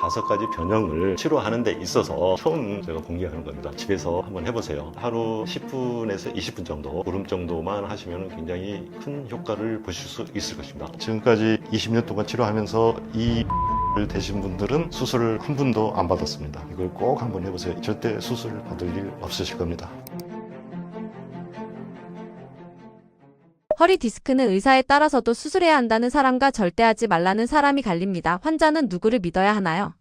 5가지 변형을 치료하는 데 있어서 처음 제가 공개하는 겁니다. 집에서 한번 해보세요. 하루 10분에서 20분 정도, 보름 정도만 하시면 굉장히 큰 효과를 보실 수 있을 것입니다. 지금까지 20년 동안 치료하면서 를 되신 분들은 수술을 한 분도 안 받았습니다. 이걸 꼭 한번 해보세요. 절대 수술 받을 일 없으실 겁니다. 허리 디스크는 의사에 따라서도 수술해야 한다는 사람과 절대 하지 말라는 사람이 갈립니다. 환자는 누구를 믿어야 하나요?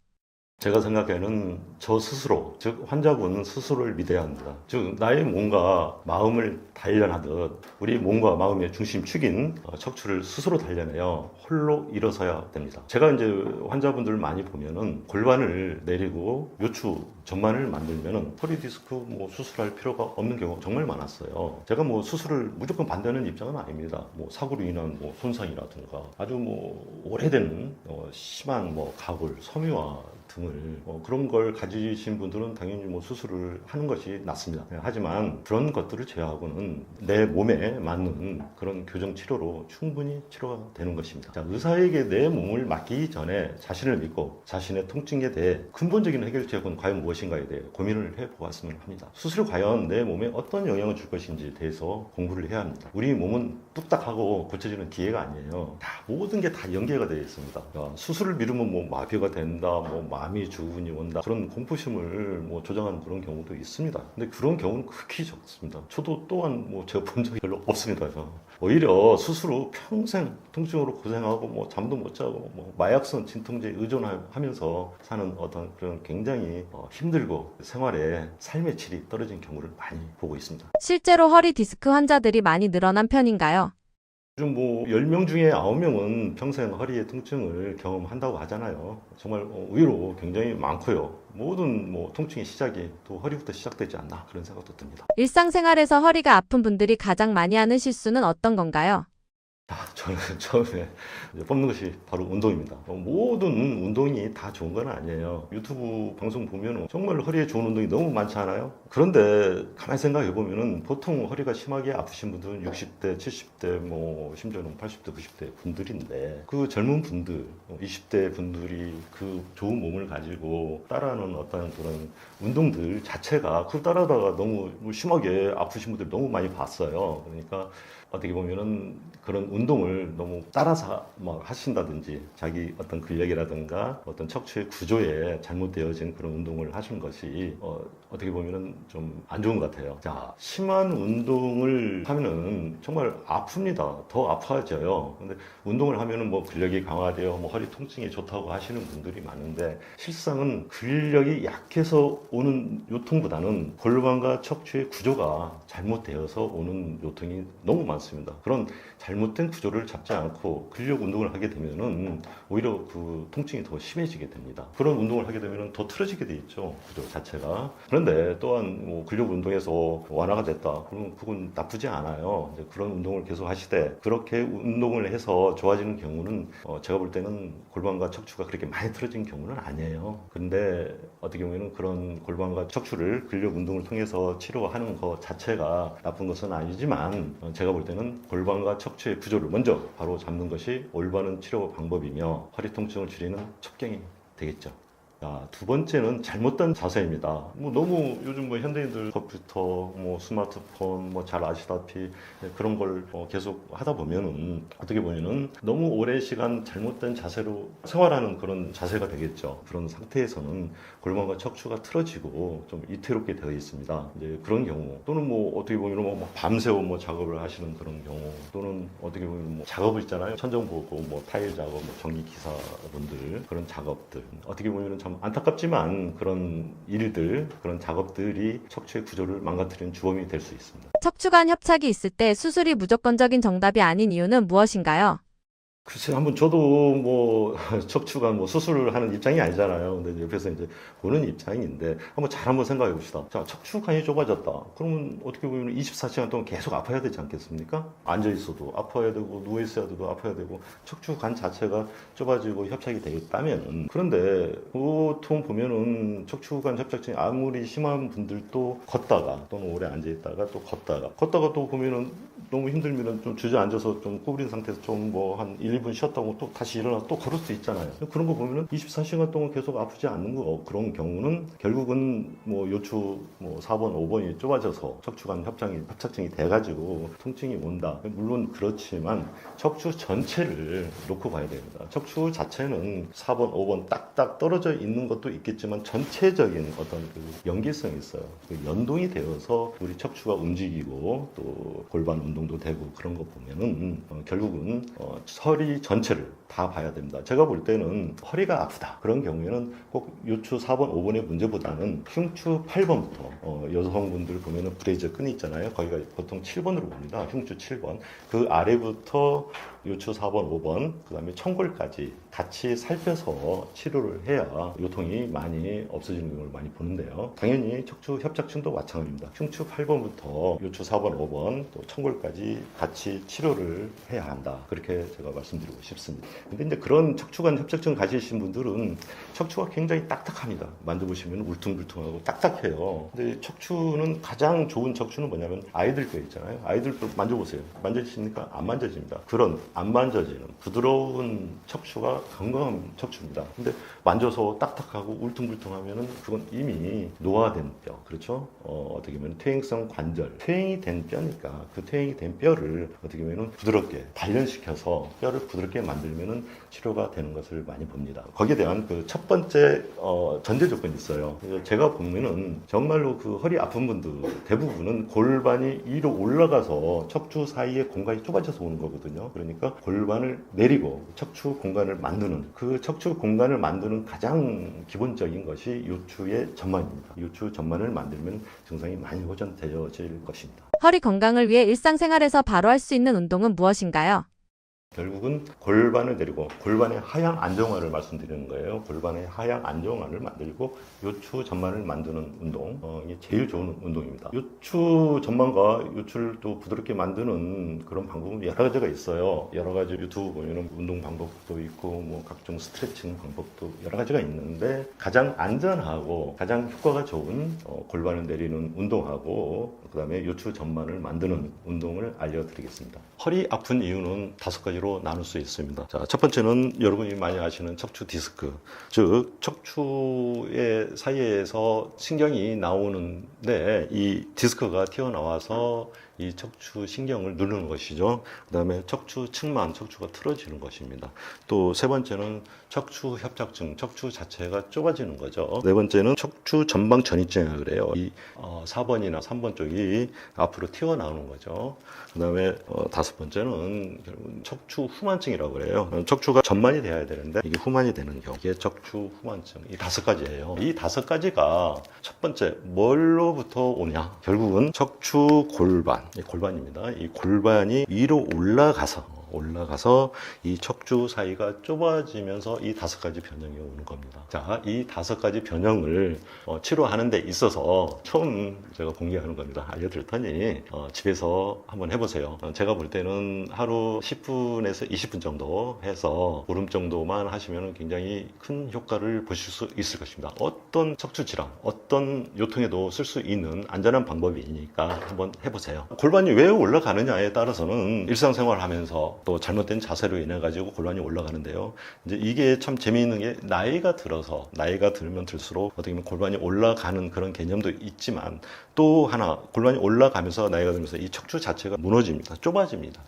제가 생각에는 저 스스로, 즉 환자분 스스로를 믿어야 합니다. 즉 나의 몸과 마음을 단련하듯 우리 몸과 마음의 중심축인 척추를 스스로 단련해요. 홀로 일어서야 됩니다. 제가 이제 환자분들 많이 보면은 골반을 내리고 요추 전만을 만들면은 허리 디스크 뭐 수술할 필요가 없는 경우가 정말 많았어요. 제가 뭐 수술을 무조건 반대하는 입장은 아닙니다. 뭐 사고로 인한 뭐 손상이라든가 아주 뭐 오래된 심한 뭐 가골, 섬유화 등을 그런 걸 가지신 분들은 당연히 뭐 수술을 하는 것이 낫습니다. 하지만 그런 것들을 제외하고는 내 몸에 맞는 그런 교정 치료로 충분히 치료가 되는 것입니다. 자, 의사에게 내 몸을 맡기기 전에 자신을 믿고 자신의 통증에 대해 근본적인 해결책은 과연 무엇인가에 대해 고민을 해보았으면 합니다. 수술이 과연 내 몸에 어떤 영향을 줄 것인지에 대해서 공부를 해야 합니다. 우리 몸은 뚝딱하고 고쳐지는 기계가 아니에요. 다 모든 게 다 연계가 되어 있습니다. 수술을 미루면 뭐 마비가 된다, 뭐 마음이 주근이 온다, 그런 공포심을 뭐 조장하는 그런 경우도 있습니다. 근데 그런 경우는 극히 적습니다. 저도 또한 뭐 제가 본 적이 별로 없습니다. 오히려 수술 후 평생 통증으로 고생하고 뭐 잠도 못 자고 뭐 마약성 진통제에 의존하면서 사는 어떤 그런 굉장히 힘들고 생활에 삶의 질이 떨어진 경우를 많이 보고 있습니다. 실제로 허리 디스크 환자들이 많이 늘어난 편인가요? 요즘 뭐 10명 중에 9명은 평생 허리의 통증을 경험한다고 하잖아요. 정말 의외로 굉장히 많고요. 모든 뭐 통증의 시작이 또 허리부터 시작되지 않나 그런 생각도 듭니다. 일상생활에서 허리가 아픈 분들이 가장 많이 하는 실수는 어떤 건가요? 저는 처음에 뽑는 것이 바로 운동입니다. 모든 운동이 다 좋은 건 아니에요. 유튜브 방송 보면 정말 허리에 좋은 운동이 너무 많지 않아요? 그런데 가만히 생각해 보면은 보통 허리가 심하게 아프신 분들은 60대, 70대, 뭐 심지어는 80대, 90대 분들인데 그 젊은 분들, 20대 분들이 그 좋은 몸을 가지고 따라하는 어떤 그런 운동들 자체가 그걸 따라하다가 너무 심하게 아프신 분들 너무 많이 봤어요. 그러니까 어떻게 보면은 그런 운동을 너무 따라서 막 하신다든지 자기 어떤 근력이라든가 어떤 척추의 구조에 잘못되어진 그런 운동을 하시는 것이 어떻게 보면은 좀 안 좋은 것 같아요. 자, 심한 운동을 하면은 정말 아픕니다. 더 아파져요. 근데 운동을 하면은 뭐 근력이 강화되어 뭐 허리 통증이 좋다고 하시는 분들이 많은데 실상은 근력이 약해서 오는 요통보다는 골반과 척추의 구조가 잘못되어서 오는 요통이 너무 많습니다. 그런 잘못된 구조를 잡지 않고 근력 운동을 하게 되면은 오히려 그 통증이 더 심해지게 됩니다. 그런 운동을 하게 되면은 더 틀어지게 돼 있죠. 구조 자체가. 그런데 또한 뭐 근력 운동에서 완화가 됐다. 그러면 그건 나쁘지 않아요. 이제 그런 운동을 계속 하시되 그렇게 운동을 해서 좋아지는 경우는 제가 볼 때는 골반과 척추가 그렇게 많이 틀어진 경우는 아니에요. 근데 어떻게 보면 그런 골반과 척추를 근력 운동을 통해서 치료하는 것 자체가 나쁜 것은 아니지만 제가 볼 때는 골반과 척추의 구조를 먼저 바로 잡는 것이 올바른 치료 방법이며 허리 통증을 줄이는 첩경이 되겠죠. 자, 두 번째는 잘못된 자세입니다. 뭐 너무 요즘 뭐 현대인들 컴퓨터, 뭐 스마트폰, 뭐 잘 아시다시피 그런 걸 계속 하다 보면은 어떻게 보면은 너무 오랜 시간 잘못된 자세로 생활하는 그런 자세가 되겠죠. 그런 상태에서는 골반과 척추가 틀어지고 좀 위태롭게 되어 있습니다. 이제 그런 경우 또는 뭐 어떻게 보면 뭐 밤새워 뭐 작업을 하시는 그런 경우 또는 어떻게 보면 뭐 작업을 있잖아요. 천정 보고 뭐 타일 작업, 뭐 전기 기사분들 그런 작업들 어떻게 보면 참 안타깝지만 그런 일들, 그런 작업들이 척추의 구조를 망가뜨리는 주범이 될 수 있습니다. 척추 간 협착이 있을 때 수술이 무조건적인 정답이 아닌 이유는 무엇인가요? 글쎄, 한번 저도 뭐 척추가 뭐 수술을 하는 입장이 아니잖아요. 근데 옆에서 이제 보는 입장인데 한번 생각해 봅시다. 자, 척추관이 좁아졌다. 그러면 어떻게 보면 24시간 동안 계속 아파야 되지 않겠습니까? 앉아 있어도 아파야 되고 누워 있어도 아파야 되고 척추관 자체가 좁아지고 협착이 되어 있다면 그런데 보통 보면은 척추관 협착증이 아무리 심한 분들도 걷다가 또는 오래 앉아 있다가 또 걷다가 또 보면은 너무 힘들면 좀 주저앉아서 좀 구부린 상태에서 좀 뭐 한 1, 2분 쉬었다고 또 다시 일어나서 또 걸을 수 있잖아요. 그런 거 보면은 24시간 동안 계속 아프지 않는 거 그런 경우는 결국은 뭐 요추 뭐 4번, 5번이 좁아져서 척추관 협착증이 돼가지고 통증이 온다. 물론 그렇지만 척추 전체를 놓고 봐야 됩니다. 척추 자체는 4번, 5번 딱딱 떨어져 있는 것도 있겠지만 전체적인 어떤 그 연계성이 있어요. 그 연동이 되어서 우리 척추가 움직이고 또 골반 운동도 되고 그런 거 보면은 결국은 허리 전체를 다 봐야 됩니다. 제가 볼 때는 허리가 아프다 그런 경우에는 꼭 요추 4번, 5번의 문제보다는 흉추 8번부터 여성분들 보면은 브레이저 끈이 있잖아요. 거기가 보통 7번으로 봅니다. 흉추 7번 그 아래부터 요추 4번, 5번, 그 다음에 청골까지 같이 살펴서 치료를 해야 요통이 많이 없어지는 걸 많이 보는데요. 당연히 척추 협착증도 마찬가지입니다. 흉추 8번부터 요추 4번, 5번, 또 청골까지 같이 치료를 해야 한다. 그렇게 제가 말씀드리고 싶습니다. 근데 이제 그런 척추관 협착증 가지신 분들은 척추가 굉장히 딱딱합니다. 만져보시면 울퉁불퉁하고 딱딱해요. 근데 척추는 가장 좋은 척추는 뭐냐면 아이들 거 있잖아요. 아이들도 만져보세요. 만져지십니까? 안 만져집니다. 그런 안 만져지는 부드러운 척추가 건강한 척추입니다. 근데 만져서 딱딱하고 울퉁불퉁하면은 그건 이미 노화된 뼈, 그렇죠? 어떻게 보면 퇴행성 관절, 퇴행이 된 뼈니까 그 퇴행이 된 뼈를 어떻게 보면 부드럽게 단련시켜서 뼈를 부드럽게 만들면은 치료가 되는 것을 많이 봅니다. 거기에 대한 그 첫 번째 전제 조건이 있어요. 그래서 제가 보면은 정말로 그 허리 아픈 분들 대부분은 골반이 위로 올라가서 척추 사이에 공간이 좁아져서 오는 거거든요. 그러니까 골반을 내리고 척추 공간을 만드는 그 척추 공간을 만드는 가장 기본적인 것이 요추의 전만입니다. 요추 전만을 만들면 증상이 많이 호전되어질 것입니다. 허리 건강을 위해 일상생활에서 바로 할 수 있는 운동은 무엇인가요? 결국은 골반을 내리고 골반의 하향 안정화를 말씀드리는 거예요. 골반의 하향 안정화를 만들고 요추 전만을 만드는 운동이 제일 좋은 운동입니다. 요추 전만과 요추를 또 부드럽게 만드는 그런 방법은 여러 가지가 있어요. 여러 가지 유튜브 보면은 운동 방법도 있고 뭐 각종 스트레칭 방법도 여러 가지가 있는데 가장 안전하고 가장 효과가 좋은 골반을 내리는 운동하고 그다음에 요추 전만을 만드는 운동을 알려드리겠습니다. 허리 아픈 이유는 5가지로 나눌 수 있습니다. 자, 첫 번째는 여러분이 많이 아시는 척추 디스크, 즉 척추의 사이에서 신경이 나오는데 이 디스크가 튀어나와서 이 척추 신경을 누르는 것이죠. 그 다음에 척추 측만, 척추가 틀어지는 것입니다. 또 세 번째는 척추 협착증, 척추 자체가 좁아지는 거죠. 네 번째는 척추 전방 전이증이라고 그래요. 이 4번이나 3번 쪽이 앞으로 튀어나오는 거죠. 그 다음에 5번째는 결국은 척추 후만증이라고 그래요. 척추가 전만이 돼야 되는데 이게 후만이 되는 경우, 이게 척추 후만증. 이 5가지예요. 이 5가지가 첫 번째 뭘로부터 오냐? 결국은 척추 골반, 이 골반입니다. 이 골반이 위로 올라가서 이 척추 사이가 좁아지면서 이 5가지 변형이 오는 겁니다. 자, 이 5가지 변형을 치료하는 데 있어서 처음 제가 공개하는 겁니다. 알려드릴 테니 집에서 한번 해보세요. 제가 볼 때는 하루 10분에서 20분 정도 해서 보름 정도만 하시면 굉장히 큰 효과를 보실 수 있을 것입니다. 어떤 척추 질환, 어떤 요통에도 쓸 수 있는 안전한 방법이니까 한번 해보세요. 골반이 왜 올라가느냐에 따라서는 일상생활 하면서 또 잘못된 자세로 인해 가지고 골반이 올라가는데요. 이제 이게 참 재미있는 게 나이가 들면 들수록 어떻게 보면 골반이 올라가는 그런 개념도 있지만 또 하나 골반이 올라가면서 나이가 들면서 이 척추 자체가 무너집니다.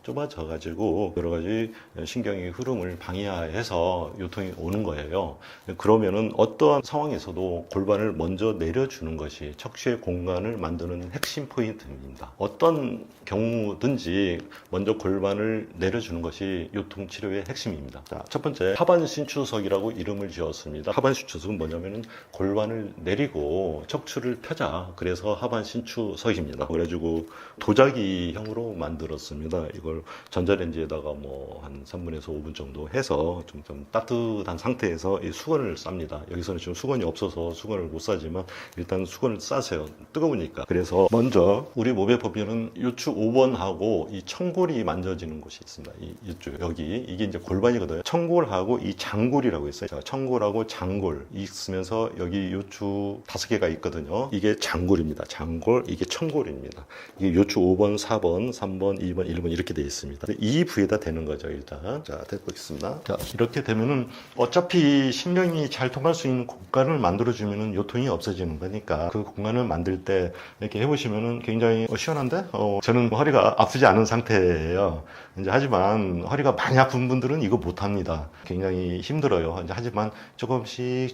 좁아져 가지고 여러 가지 신경의 흐름을 방해해서 요통이 오는 거예요. 그러면은 어떠한 상황에서도 골반을 먼저 내려주는 것이 척추의 공간을 만드는 핵심 포인트입니다. 어떤 경우든지 먼저 골반을 내려주는 것이 요통 치료의 핵심입니다. 자, 첫 번째 하반 신추석이라고 이름을 지었습니다. 하반 신추석은 뭐냐면은 골반을 내리고 척추를 펴자. 그래서 하반 신추석입니다. 그래가지고 도자기형으로 만들었습니다. 이걸 전자레인지에다가 뭐 한 3분에서 5분 정도 해서 좀 따뜻한 상태에서 이 수건을 쌉니다. 여기서는 지금 수건이 없어서 수건을 못 싸지만 일단 수건을 싸세요. 뜨거우니까. 그래서 먼저 우리 몸에 보면은 요추 5번하고 이 청골이 만져지는 곳이 있습니다. 이쪽 여기 이게 이제 골반이거든요. 청골하고 이 장골이라고 있어요. 자, 청골하고 장골 있으면서 여기 요추 5개가 있거든요. 이게 장골입니다. 장골, 이게 청골입니다. 이게 요추 5번, 4번, 3번, 2번, 1번 이렇게 되어 있습니다. 이 부위에다 대는 거죠, 일단. 자, 됐고 있습니다. 자, 이렇게 되면은 어차피 신경이 잘 통할 수 있는 공간을 만들어주면은 요통이 없어지는 거니까 그 공간을 만들 때 이렇게 해보시면은 굉장히 시원한데? 저는 허리가 아프지 않은 상태예요. 이제 하지만 허리가 많이 아픈 분들은 이거 못합니다. 굉장히 힘들어요. 이제 하지만 조금씩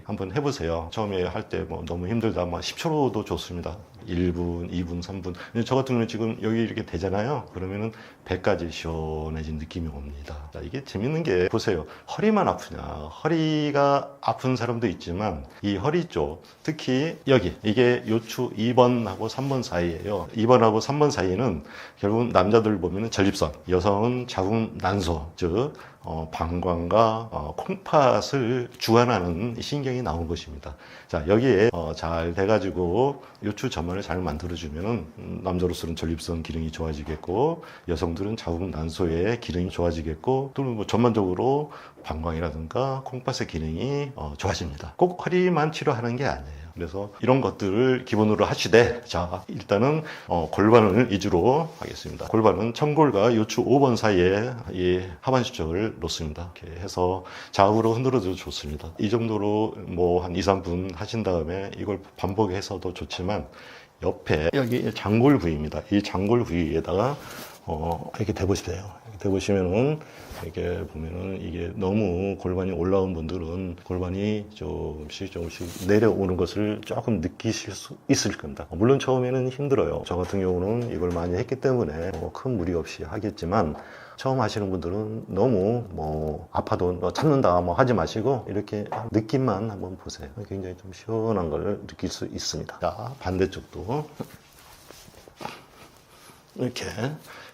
한번 해보세요. 처음에 할 때 뭐 너무 힘들다, 뭐 10초도 좋습니다. 1분, 2분, 3분. 저 같은 경우는 지금 여기 이렇게 되잖아요. 그러면은 배까지 시원해진 느낌이 옵니다. 자, 이게 재밌는 게 보세요. 허리만 아프냐? 허리가 아픈 사람도 있지만 이 허리 쪽, 특히 여기 이게 요추 2번하고 3번 사이예요. 2번하고 3번 사이는 결국은 남자들 보면은 전립선, 여성은 자궁 난소, 즉 방광과 콩팥을 주관하는 신경이 나온 것입니다. 자, 여기에 잘 돼가지고 요추 전반을 잘 만들어주면은 남자로서는 전립선 기능이 좋아지겠고, 여성들은 자궁 난소의 기능이 좋아지겠고, 또는 뭐 전반적으로 방광이라든가 콩팥의 기능이 좋아집니다. 꼭 허리만 치료하는 게 아니에요. 그래서 이런 것들을 기본으로 하시되, 자, 일단은 골반을 위주로 하겠습니다. 골반은 청골과 요추 5번 사이에 이 하반신 쪽을 놓습니다. 이렇게 해서 좌우로 흔들어도 좋습니다. 이 정도로 뭐 한 2, 3분 하신 다음에 이걸 반복해서도 좋지만, 옆에 여기 장골 부위입니다. 이 장골 부위에다가 이렇게 대보시세요. 이렇게 대보시면은 이렇게 보면은 이게 너무 골반이 올라온 분들은 골반이 조금씩 내려오는 것을 조금 느끼실 수 있을 겁니다. 물론 처음에는 힘들어요. 저 같은 경우는 이걸 많이 했기 때문에 큰 무리 없이 하겠지만, 처음 하시는 분들은 너무 뭐 아파도 참는다 뭐 하지 마시고 이렇게 느낌만 한번 보세요. 굉장히 좀 시원한 걸 느낄 수 있습니다. 자, 반대쪽도 이렇게.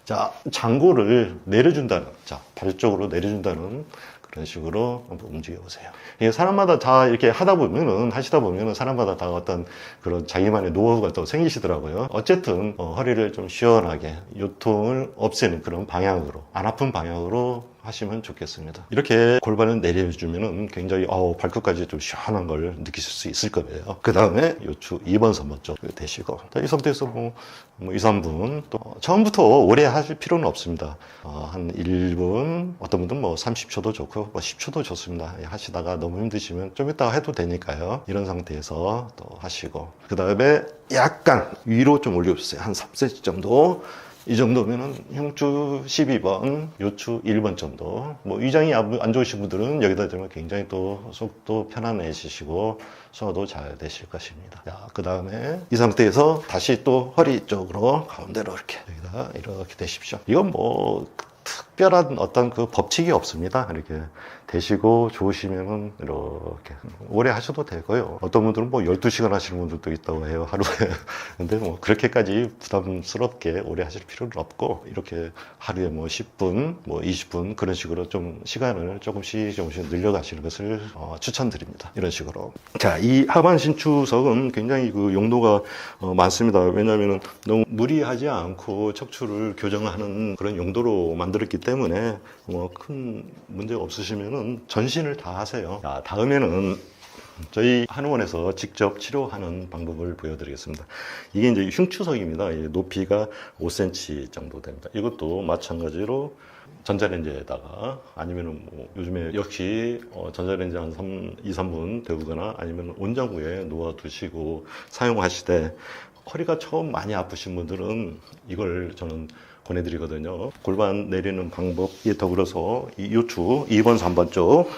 자, 장골을 내려준다는, 자, 발 쪽으로 내려준다는 그런 식으로 한번 움직여 보세요. 이게 사람마다 다 이렇게 하시다 보면은 사람마다 다 어떤 그런 자기만의 노하우가 또 생기시더라고요. 어쨌든 허리를 좀 시원하게 요통을 없애는 그런 방향으로, 안 아픈 방향으로 하시면 좋겠습니다. 이렇게 골반을 내려주면은 굉장히 발끝까지 좀 시원한 걸 느끼실 수 있을 거예요. 그 다음에 요추 2번, 3번 쪽 대시고, 이 상태에서 뭐 2, 3분, 또 처음부터 오래 하실 필요는 없습니다. 한 1분, 어떤 분들은 뭐 30초도 좋고 뭐 10초도 좋습니다. 하시다가 너무 힘드시면 좀 이따가 해도 되니까요. 이런 상태에서 또 하시고, 그 다음에 약간 위로 좀 올려주세요. 한 3cm 정도. 이 정도면은 흉추 12번, 요추 1번 정도. 뭐 위장이 안 좋으신 분들은 여기다 대면 굉장히 또 속도 편안해지시고 소화도 잘 되실 것입니다. 자, 그 다음에 이 상태에서 다시 또 허리 쪽으로 가운데로 이렇게 이렇게 대십시오. 이건 뭐 특별한 어떤 그 법칙이 없습니다. 이렇게 되시고 좋으시면은 이렇게 오래 하셔도 되고요. 어떤 분들은 뭐 12시간 하시는 분들도 있다고 해요, 하루에. 근데 뭐 그렇게까지 부담스럽게 오래 하실 필요는 없고, 이렇게 하루에 뭐 10분, 뭐 20분 그런 식으로 좀 시간을 조금씩 늘려가시는 것을 추천드립니다. 이런 식으로. 자, 이 하반신 추석은 굉장히 그 용도가 많습니다. 왜냐하면 너무 무리하지 않고 척추를 교정하는 그런 용도로 만들었기 때문에 뭐 큰 문제 없으시면은 전신을 다 하세요. 자, 다음에는 저희 한의원에서 직접 치료하는 방법을 보여드리겠습니다. 이게 이제 흉추석입니다. 높이가 5cm 정도 됩니다. 이것도 마찬가지로 전자레인지에다가, 아니면은 뭐 요즘에 역시 전자레인지 한 2, 3분 데우거나 아니면 온장구에 놓아 두시고 사용하시되, 허리가 처음 많이 아프신 분들은 이걸 저는 권해드리거든요. 골반 내리는 방법에 더불어서 이 요추 2번, 3번 쪽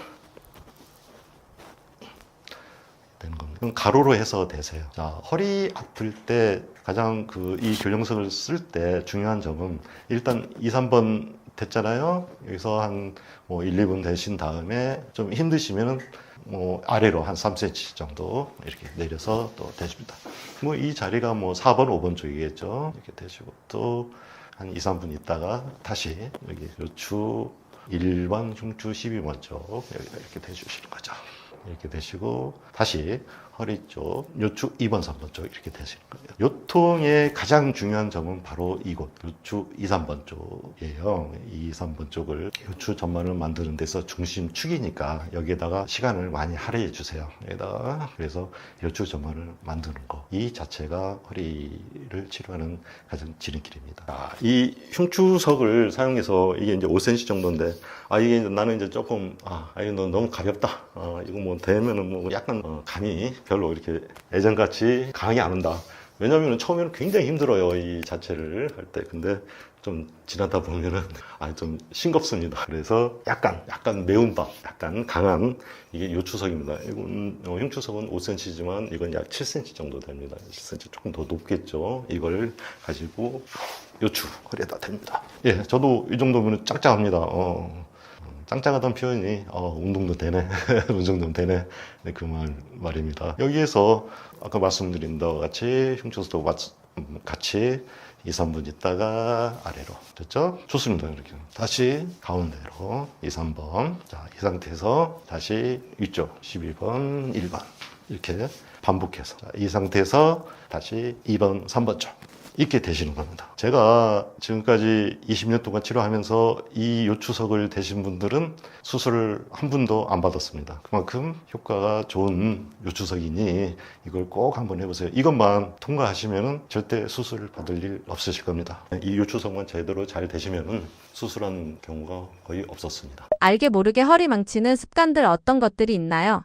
되는 겁니다. 그럼 가로로 해서 대세요. 자, 허리 아플 때 가장 이 교정석을 쓸 때 중요한 점은, 일단 2, 3번 됐잖아요. 여기서 한 뭐 1, 2분 되신 다음에 좀 힘드시면은 뭐 아래로 한 3cm 정도 이렇게 내려서 또 대십니다. 뭐 이 자리가 뭐 4번, 5번 쪽이겠죠. 이렇게 대시고 또 한 2, 3분 있다가 다시 여기 요추 1번, 흉추 12번 쪽 이렇게 대주시는 거죠. 이렇게 되시고 다시 허리 쪽, 요추 2번, 3번 쪽 이렇게 되시는 거예요. 요통의 가장 중요한 점은 바로 이곳, 요추 2, 3번 쪽이에요. 2, 3번 쪽을 요추 전만을 만드는 데서 중심축이니까 여기에다가 시간을 많이 할애해 주세요. 여기다가 그래서 요추 전만을 만드는 거. 이 자체가 허리를 치료하는 가장 지름길입니다. 이 흉추석을 사용해서 이게 이제 5cm 정도인데 이게 나는 이제 조금 이거 너무 가볍다. 이거 뭐 되면은 뭐 약간 감이 별로 이렇게 예전같이 강하게 안 온다. 왜냐하면 처음에는 굉장히 힘들어요, 이 자체를 할 때. 근데 좀 지나다 보면은 좀 싱겁습니다. 그래서 약간 매운밥, 약간 강한 이게 요추석입니다. 이건 흉추석은 5cm지만 이건 약 7cm 정도 됩니다. 7cm 조금 더 높겠죠. 이걸 가지고 요추 허리에다 댑니다. 예, 저도 이 정도면 짱짱합니다. 짱짱하다는 표현이 운동도 되네 운동도 되네 그 말입니다. 여기에서 아까 말씀드린 바와 같이 흉추석도 같이 2, 3분 있다가 아래로 됐죠? 좋습니다. 이렇게 다시 가운데로 2, 3번 자, 이 상태에서 다시 위쪽 12번 1번 이렇게 반복해서 이 상태에서 다시 2번 3번 쪽 이렇게 되시는 겁니다. 제가 지금까지 20년 동안 치료하면서 이 요추석을 대신 분들은 수술을 한 분도 안 받았습니다. 그만큼 효과가 좋은 요추석이니 이걸 꼭 한번 해보세요. 이것만 통과하시면 절대 수술을 받을 일 없으실 겁니다. 이 요추석만 제대로 잘 되시면 수술한 경우가 거의 없었습니다. 알게 모르게 허리 망치는 습관들 어떤 것들이 있나요?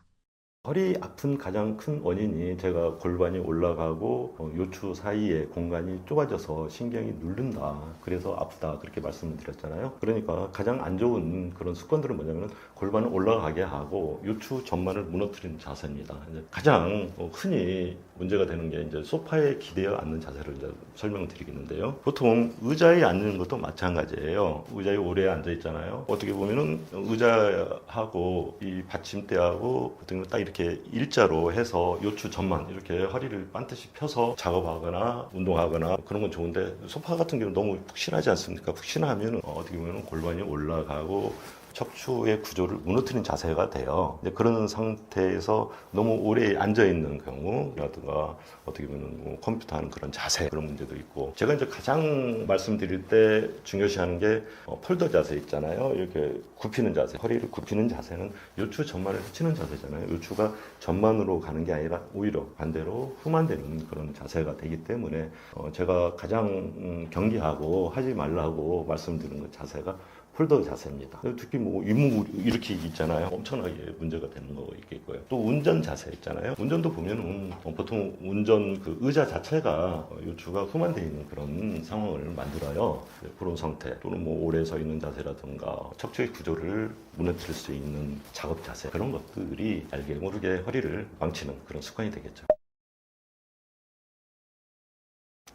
허리 아픈 가장 큰 원인이 제가 골반이 올라가고 요추 사이에 공간이 좁아져서 신경이 누른다. 그래서 아프다. 그렇게 말씀을 드렸잖아요. 그러니까 가장 안 좋은 그런 습관들은 뭐냐면 골반을 올라가게 하고 요추 전만을 무너뜨리는 자세입니다. 이제 가장 흔히 문제가 되는 게 이제 소파에 기대어 앉는 자세를 이제 설명을 드리겠는데요. 보통 의자에 앉는 것도 마찬가지예요. 의자에 오래 앉아 있잖아요. 어떻게 보면은 의자하고 이 받침대하고 보통 딱 이렇게 일자로 해서 요추 전만 이렇게 허리를 반듯이 펴서 작업하거나 운동하거나 그런 건 좋은데 소파 같은 경우는 너무 푹신하지 않습니까? 푹신하면 어떻게 보면 골반이 올라가고 척추의 구조를 무너뜨리는 자세가 돼요. 이제 그런 상태에서 너무 오래 앉아 있는 경우라든가 어떻게 보면 뭐 컴퓨터 하는 그런 자세 그런 문제도 있고 제가 이제 가장 말씀드릴 때 중요시하는 게 폴더 자세 있잖아요. 이렇게 굽히는 자세, 허리를 굽히는 자세는 요추 전만을 펼치는 자세잖아요. 요추가 전만으로 가는 게 아니라 오히려 반대로 후만되는 그런 자세가 되기 때문에 제가 가장 경계하고 하지 말라고 말씀드리는 그 자세가 폴더 자세입니다. 특히 뭐 윗몸 이렇게 있잖아요. 엄청나게 문제가 되는 거 있겠고요. 또 운전 자세 있잖아요. 운전도 보면은 보통 운전 그 의자 자체가 요추가 후만되어 있는 그런 상황을 만들어요. 그런 상태 또는 뭐 오래 서 있는 자세라든가 척추의 구조를 무너뜨릴 수 있는 작업 자세 그런 것들이 알게 모르게 허리를 망치는 그런 습관이 되겠죠.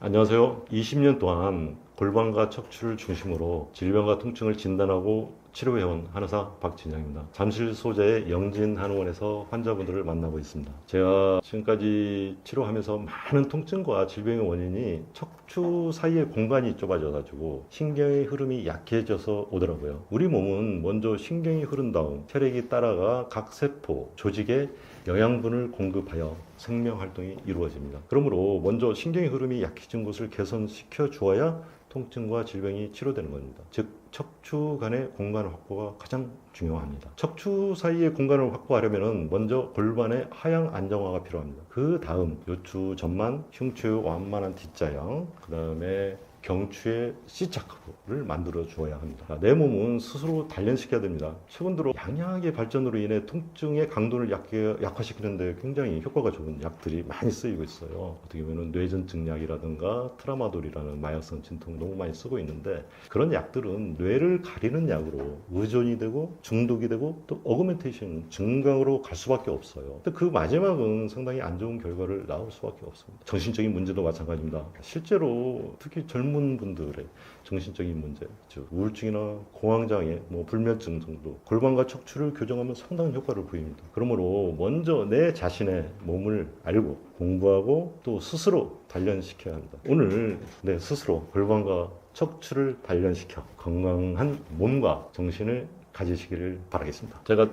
안녕하세요. 20년 동안 골반과 척추를 중심으로 질병과 통증을 진단하고 치료해온 한의사 박진영입니다. 잠실 소재의 영진한의원에서 환자분들을 만나고 있습니다. 제가 지금까지 치료하면서 많은 통증과 질병의 원인이 척추 사이의 공간이 좁아져가지고 신경의 흐름이 약해져서 오더라고요. 우리 몸은 먼저 신경이 흐른 다음 혈액이 따라가 각 세포, 조직에 영양분을 공급하여 생명 활동이 이루어집니다. 그러므로 먼저 신경의 흐름이 약해진 곳을 개선시켜 주어야 통증과 질병이 치료되는 겁니다. 즉 척추 간의 공간 확보가 가장 중요합니다. 척추 사이의 공간을 확보하려면 먼저 골반의 하향 안정화가 필요합니다. 그 다음 요추 전만, 흉추의 완만한 뒷자형, 그 다음에 경추의 C자크를 만들어 주어야 합니다. 내 몸은 스스로 단련시켜야 됩니다. 최근 들어 양약의 발전으로 인해 통증의 강도를 약화시키는데 굉장히 효과가 좋은 약들이 많이 쓰이고 있어요. 어떻게 보면 뇌전증 약이라든가 트라마돌이라는 마약성 진통 너무 많이 쓰고 있는데 그런 약들은 뇌를 가리는 약으로 의존이 되고 중독이 되고 또 어그멘테이션 증강으로 갈 수밖에 없어요. 근데 그 마지막은 상당히 안 좋은 결과를 낳을 수밖에 없습니다. 정신적인 문제도 마찬가지입니다. 실제로 특히 젊은 분들의 정신적인 문제, 즉 우울증이나 공황장애, 불면증 정도 골반과 척추를 교정하면 상당한 효과를 보입니다. 그러므로 먼저 내 자신의 몸을 알고 공부하고 또 스스로 단련시켜야 합니다. 오늘 내 스스로 골반과 척추를 단련시켜 건강한 몸과 정신을 가지시기를 바라겠습니다. 제가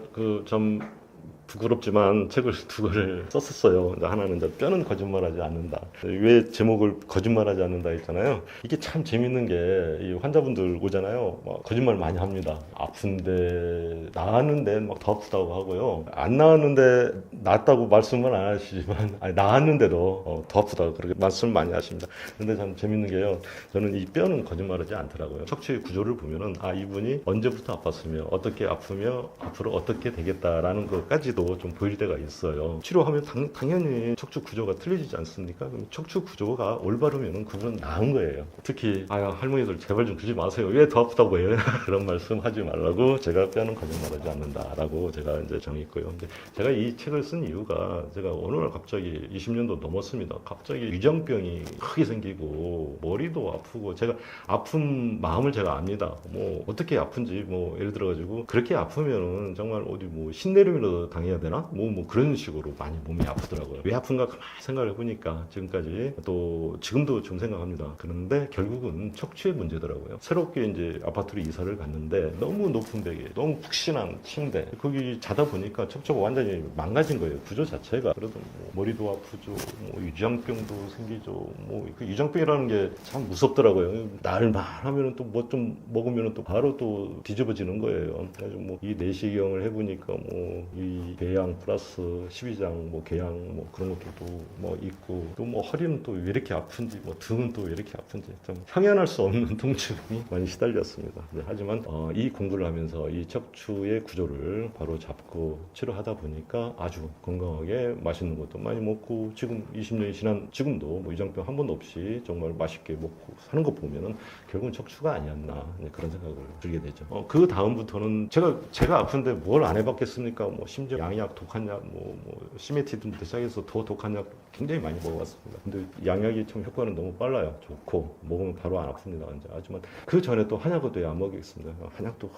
부끄럽지만 책을 두 권을 썼었어요. 하나는 이제 뼈는 거짓말하지 않는다. 왜 제목을 거짓말하지 않는다 했잖아요. 이게 참 재밌는 게 이 환자분들 오잖아요. 막 거짓말 많이 합니다. 아픈데 나았는데 막 더 아프다고 하고요. 안 나았는데 낫다고 말씀은 안 하시지만 아니, 나았는데도 더 아프다고 그렇게 말씀을 많이 하십니다. 근데 참 재밌는 게요. 저는 이 뼈는 거짓말하지 않더라고요. 척추의 구조를 보면은 아 이분이 언제부터 아팠으며 어떻게 아프며 앞으로 어떻게 되겠다라는 것까지도 좀 보일 때가 있어요. 치료하면 당연히 척추 구조가 틀려지지 않습니까? 그럼 척추 구조가 올바르면 그분은 나은 거예요. 특히 아 할머니들 제발 좀 그러지 마세요. 왜 더 아프다고 해요? 그런 말씀 하지 말라고 제가 뼈는 거짓말하지 않는다라고 제가 이제 정했고요. 근데 제가 이 책을 쓴 이유가 제가 어느 날 갑자기 20년도 넘었습니다. 갑자기 위장병이 크게 생기고 머리도 아프고 제가 아픈 마음을 제가 압니다. 뭐 어떻게 아픈지 뭐 예를 들어가지고 그렇게 아프면은 정말 어디 뭐 신내림이라도 당해야 되나? 뭐 그런 식으로 많이 몸이 아프더라고요. 왜 아픈가 가만히 생각을 해보니까 지금까지 또 지금도 좀 생각합니다. 그런데 결국은 척추의 문제더라고요. 새롭게 이제 아파트로 이사를 갔는데 너무 높은 베개, 너무 푹신한 침대 거기 자다 보니까 척추가 완전히 망가진 거예요. 구조 자체가. 그래도 뭐 머리도 아프죠. 뭐 위장병도 생기죠. 뭐그 위장병이라는 게 참 무섭더라고요. 날만 하면은 또 뭐 좀 먹으면은 또 바로 또 뒤집어지는 거예요. 그래서 뭐 이 내시경을 해보니까 뭐 이 배양 플러스 12장 뭐 개양 뭐 그런 것들도 뭐 있고 또 뭐 허리는 또 왜 이렇게 아픈지 뭐 등은 또 왜 이렇게 아픈지 좀 형연할 수 없는 통증이 많이 시달렸습니다. 네, 하지만 이 공부를 하면서 이 척추의 구조를 바로 잡고 치료하다 보니까 아주 건강하게 맛있는 것도 많이 먹고 지금 20년이 지난 지금도 뭐 위장병 한 번도 없이 정말 맛있게 먹고 사는 거 보면은 결국은 척추가 아니었나 그런 생각을 들게 되죠. 그 다음부터는 제가 아픈데 뭘 안 해봤겠습니까? 뭐 심지어 양약, 독한 약, 뭐 시메티든부터 시작해서 더 독한 약 굉장히 많이 먹어봤습니다. 근데 양약이 참 효과는 너무 빨라요. 좋고 먹으면 바로 안 아픕니다. 하지만 그 전에 또 한약도 왜 안 먹겠습니다. 한약도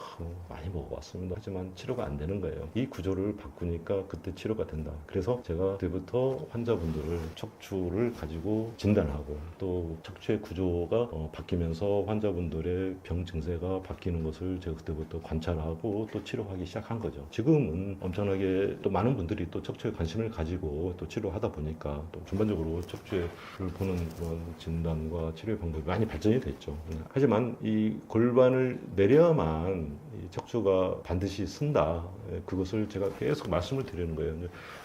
많이 먹어봤습니다. 하지만 치료가 안 되는 거예요. 이 구조를 바꾸니까 그때 치료가 된다. 그래서 제가 그때부터 환자분들을 척추를 가지고 진단하고 또 척추의 구조가 바뀌면서 환자분들의 병 증세가 바뀌는 것을 제가 그때부터 관찰하고 또 치료하기 시작한 거죠. 지금은 엄청나게 또 많은 분들이 또 척추에 관심을 가지고 또 치료하다 보니까 또 전반적으로 척추를 보는 그런 진단과 치료 방법이 많이 발전이 됐죠. 하지만 이 골반을 내려야만 이 척추가 반드시 쓴다. 그것을 제가 계속 말씀을 드리는 거예요.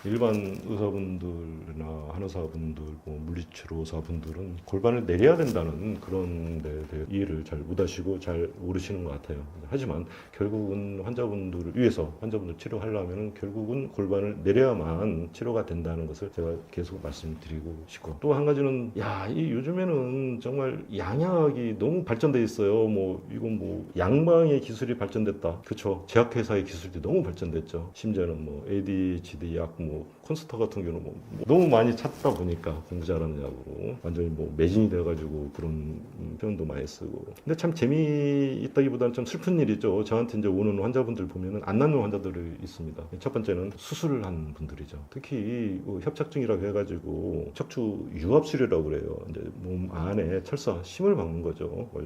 일반 의사분들이나 한의사분들, 뭐 물리치료사분들은 골반을 내려야 된다는 그런 데 대해 이해를 잘 못하시고 잘 모르시는 것 같아요. 하지만 결국은 환자분들을 위해서 환자분들 치료하려면 결국은 골반을 내려야만 치료가 된다는 것을 제가 계속 말씀드리고 싶고 또 한 가지는 이 요즘에는 정말 양약이 너무 발전돼 있어요. 뭐 이건 뭐 양방의 기술이 발전됐다. 그렇죠. 제약회사의 기술이 너무 발전됐죠. 심지어는 뭐 ADHD 약, 뭐 콘스터 같은 경우는 뭐 너무 많이 찾다 보니까 공부 잘하는 약으로 완전히 뭐 매진이 돼가지고 그런 표현도 많이 쓰고. 근데 참 재미있다기보다는 좀 슬픈 일이죠. 저한테 이제 오는 환자분들 보면은 안 낫는 환자들이 있습니다. 첫 번째는 수술을 한 분들이죠. 특히 협착증이라고 해가지고 척추 유압술이라고 그래요. 이제 몸 안에 철사 심을 박는 거죠. 뭐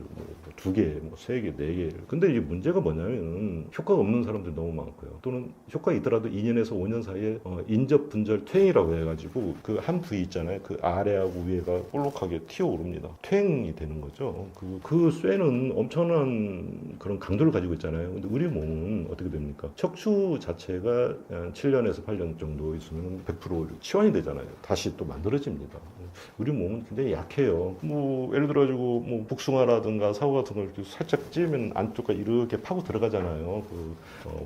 2개, 뭐 3개, 4개. 근데 이게 문제가 뭐냐면은 효과가 없는 사람들이 너무 많고요. 또는 효과가 있더라도 2년에서 5년 사이에 인접 분절 퇴행이라고 해가지고 그 한 부위 있잖아요. 그 아래하고 위에가 볼록하게 튀어오릅니다. 퇴행이 되는 거죠. 그 쇠는 엄청난 그런 강도를 가지고 있잖아요. 근데 우리 몸은 어떻게 됩니까? 척추 자체가 7년에서 8년 정도 있으면 100% 치환이 되잖아요. 다시 또 만들어집니다. 우리 몸은 굉장히 약해요. 뭐 예를 들어가지고 뭐 복숭아라든가 사과 같은 걸 이렇게 살짝 찌면 안쪽가 이렇게 파고 들어가잖아요.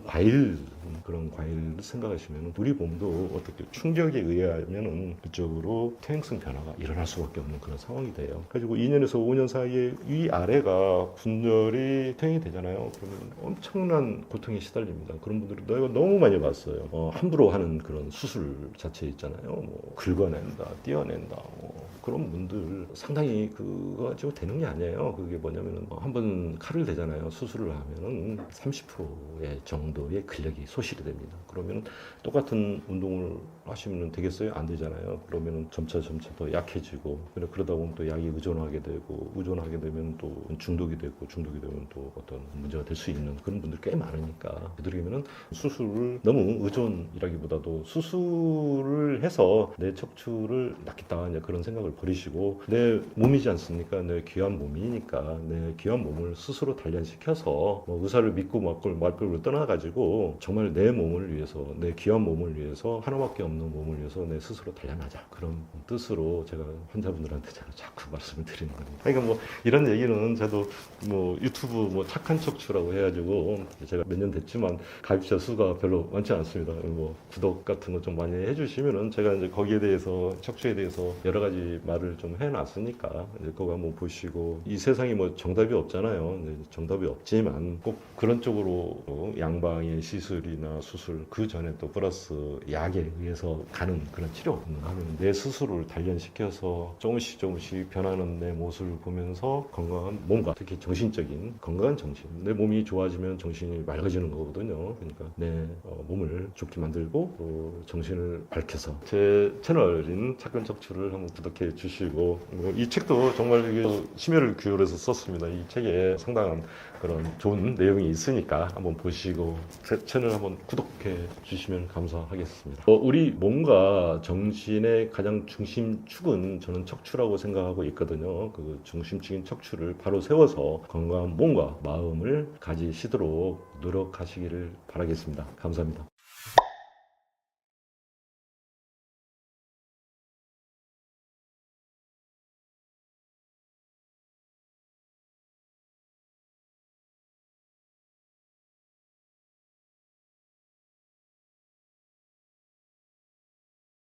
과일 그런 과일 생각하시면 우리 몸도 어떻게 충격에 의하면은 그쪽으로 퇴행성 변화가 일어날 수밖에 없는 그런 상황이 돼요. 가지고 2년에서 5년 사이에 위 아래가 분절이 퇴행이 되잖아요. 그러면 엄청난 고통에 시달립니다. 그런 분들이 내가 너무 많이 봤어요. 함부로 하는 그런 수술 자체 있잖아요. 뭐 긁어낸다, 띄어낸다. 그런 분들 상당히 그거 가지고 되는 게 아니에요. 그게 뭐냐면은 한번 칼을 대잖아요. 수술을 하면은 30%의 정도의 근력이 소실이 됩니다. 그러면 똑같은 운동을 하시면 되겠어요? 안 되잖아요. 그러면은 점차 더 약해지고 그러다 보면 또 약에 의존하게 되고 의존하게 되면 또 중독이 되고 중독이 되면 또 어떤 문제가 될 수 있는 그런 분들 꽤 많으니까 그들에게는 수술을 너무 의존이라기보다도 수술을 해서 내 척추를 낫겠다 이제 그런 생각을 버리시고 내 몸이지 않습니까? 내 귀한 몸이니까 내 귀한 몸을 스스로 단련시켜서 뭐 의사를 믿고 말걸로 떠나가지고 정말 내 몸을 위해서 내 귀한 몸을 위해서 하나밖에 없는 몸을 위해서 내 스스로 단련하자 그런 뜻으로 제가 환자분들한테 제가 자꾸 말씀을 드리는 겁니다. 그러니까 뭐 이런 얘기는 저도 뭐 유튜브 뭐 착한 척추라고 해가지고 제가 몇 년 됐지만 가입자 수가 별로 많지 않습니다. 뭐 구독 같은 거 좀 많이 해주시면은 제가 이제 거기에 대해서 척추에 대해서 여러 가지 말을 좀 해놨으니까 이제 그거 한번 보시고 이 세상에 뭐 정답이 없잖아요. 정답이 없지만 꼭 그런 쪽으로 양방의 시술이나 수술 그 전에 또 플러스 약에 의해서 가는 그런 치료 하면 내 스스로를 단련시켜서 조금씩 변하는 내 모습을 보면서 건강한 몸과 특히 정신적인 건강한 정신 내 몸이 좋아지면 정신이 맑아지는 거거든요. 그러니까 내 몸을 좋게 만들고 또 정신을 밝혀서 제 채널인 착한 척추를 한번 구독해 주시고 이 책도 정말 이게 심혈을 기울여서 썼습니다. 이 책에 상당한 그런 좋은 내용이 있으니까 한번 보시고 제 채널 한번 구독해 주시면 감사하겠습니다. 우리 몸과 정신의 가장 중심축은 저는 척추라고 생각하고 있거든요. 그 중심축인 척추를 바로 세워서 건강한 몸과 마음을 가지시도록 노력하시기를 바라겠습니다. 감사합니다.